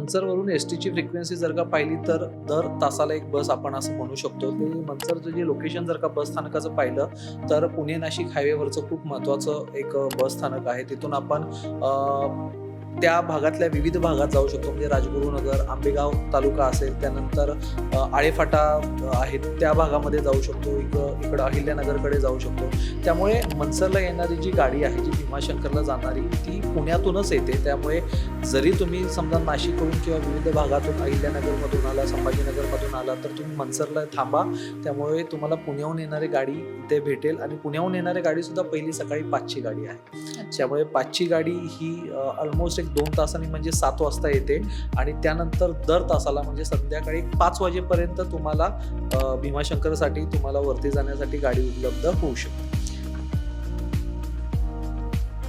मंचरवरून एसटीची frequency जर का पाहिली तर दर तासाला एक बस आपण असं म्हणू शकतो. ते मंचरचं जे लोकेशन जर का बस स्थानकाचं पाहिलं तर पुणे नाशिक हायवेवरचं खूप महत्त्वाचं एक बस स्थानक आहे. तिथून आपण त्या भागातल्या विविध भागात जाऊ शकतो. म्हणजे राजगुरुनगर, आंबेगाव तालुका असेल, त्यानंतर आळेफाटा आहेत त्या भागामध्ये जाऊ शकतो. इकडं अहिल्यानगरकडे जाऊ शकतो. त्यामुळे मंचरला येणारी जी गाडी आहे, जी भीमाशंकरला जाणारी, ती पुण्यातूनच येते. त्यामुळे जरी तुम्ही समजा नाशिकहून किंवा विविध भागातून अहिल्यानगरमधून आला, संभाजीनगरमधून आला, तर तुम्ही मंचरला थांबा. त्यामुळे तुम्हाला पुण्याहून येणारी गाडी इथे भेटेल आणि पुण्याहून येणारी गाडीसुद्धा पहिली सकाळी 5ची गाडी आहे. त्यामुळे 5ची गाडी ही ऑलमोस्ट 2 तासांनी म्हणजे 7 वाजता येते आणि त्यानंतर दर तासाला म्हणजे संध्याकाळी 5 वाजेपर्यंत तुम्हाला भीमाशंकरसाठी तुम्हाला वरती जाण्यासाठी गाडी उपलब्ध होऊ शकते.